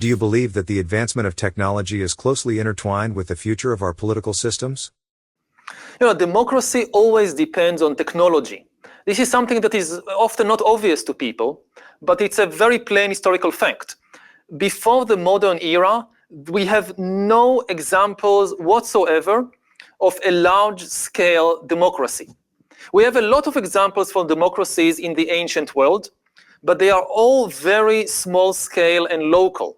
Do you believe that the advancement of technology is closely intertwined with the future of our political systems? Democracy always depends on technology. This is something that is often not obvious to people, but it's a very plain historical fact. Before the modern era, we have no examples whatsoever of a large-scale democracy. We have a lot of examples from democracies in the ancient world, but they are all very small-scale and local.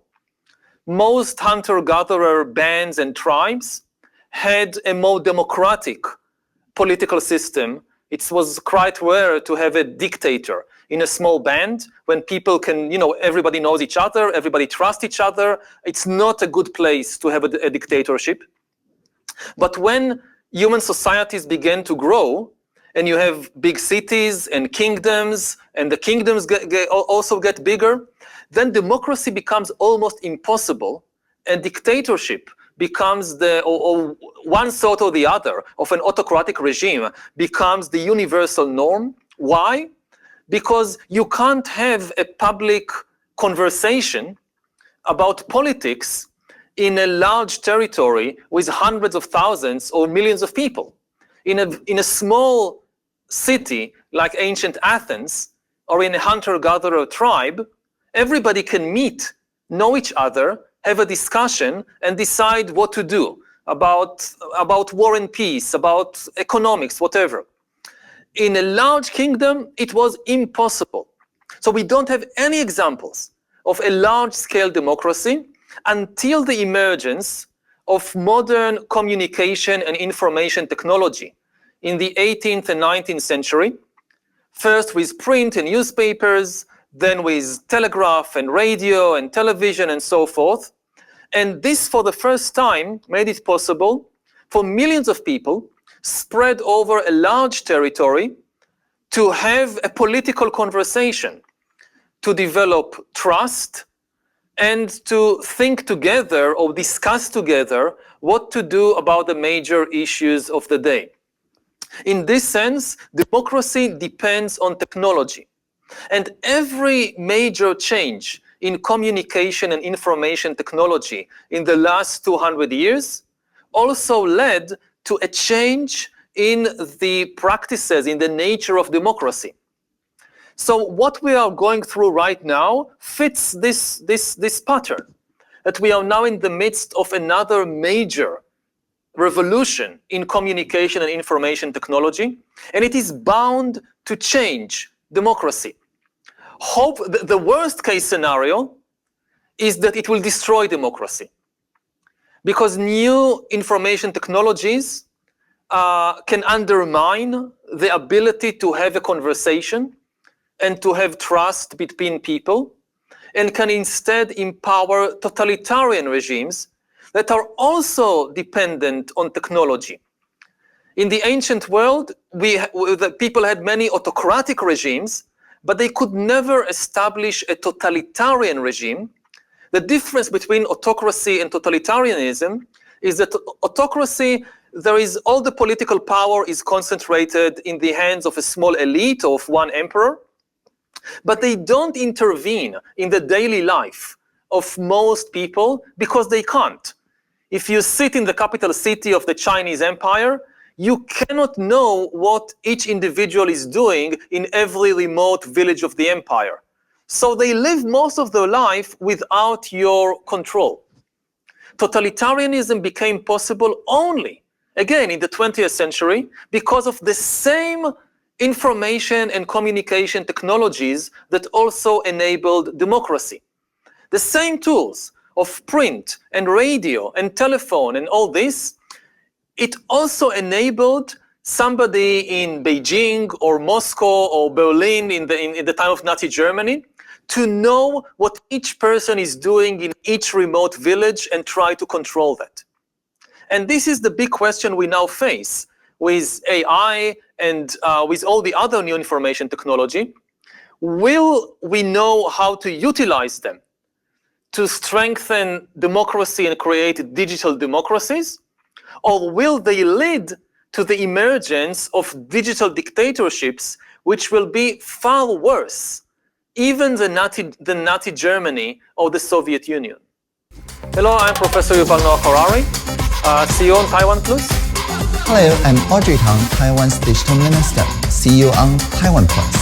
Most hunter-gatherer bands and tribes had a more democratic political system. It was quite rare to have a dictator in a small band when people can, everybody knows each other, everybody trusts each other. It's not a good place to have a dictatorship. But when human societies began to grow, and you have big cities and kingdoms, and the kingdoms also get bigger, then democracy becomes almost impossible, and dictatorship becomes or one sort or the other of an autocratic regime becomes the universal norm. Why? Because you can't have a public conversation about politics in a large territory with hundreds of thousands or millions of people. In a small city like ancient Athens, or in a hunter-gatherer tribe, everybody can meet, know each other, have a discussion, and decide what to do about war and peace, about economics, whatever. In a large kingdom, it was impossible. So we don't have any examples of a large-scale democracy until the emergence of modern communication and information technology in the 18th and 19th century, first with print and newspapers, then with telegraph and radio and television and so forth. And this, for the first time, made it possible for millions of people spread over a large territory to have a political conversation, to develop trust, and to think together or discuss together what to do about the major issues of the day. In this sense, democracy depends on technology. And every major change in communication and information technology in the last 200 years also led to a change in the practices, in the nature of democracy. So what we are going through right now fits this pattern, that we are now in the midst of another major revolution in communication and information technology, and it is bound to change democracy. The worst case scenario is that it will destroy democracy, because new information technologies can undermine the ability to have a conversation and to have trust between people, and can instead empower totalitarian regimes that are also dependent on technology. In the ancient world, the people had many autocratic regimes, but they could never establish a totalitarian regime. The difference between autocracy and totalitarianism is that autocracy, all the political power is concentrated in the hands of a small elite of one emperor, but they don't intervene in the daily life of most people because they can't. If you sit in the capital city of the Chinese Empire, you cannot know what each individual is doing in every remote village of the empire. So they live most of their life without your control. Totalitarianism became possible only, again, in the 20th century because of the same information and communication technologies that also enabled democracy. The same tools of print and radio and telephone and all this, it also enabled somebody in Beijing or Moscow or Berlin in the time of Nazi Germany to know what each person is doing in each remote village and try to control that. And this is the big question we now face with AI and with all the other new information technology. Will we know how to utilize them to strengthen democracy and create digital democracies? Or will they lead to the emergence of digital dictatorships, which will be far worse, even the Nazi Germany or the Soviet Union? Hello, I'm Professor Yuval Noah Harari, CEO on TaiwanPlus. Hello, I'm Audrey Tang, Taiwan's digital minister, CEO on TaiwanPlus.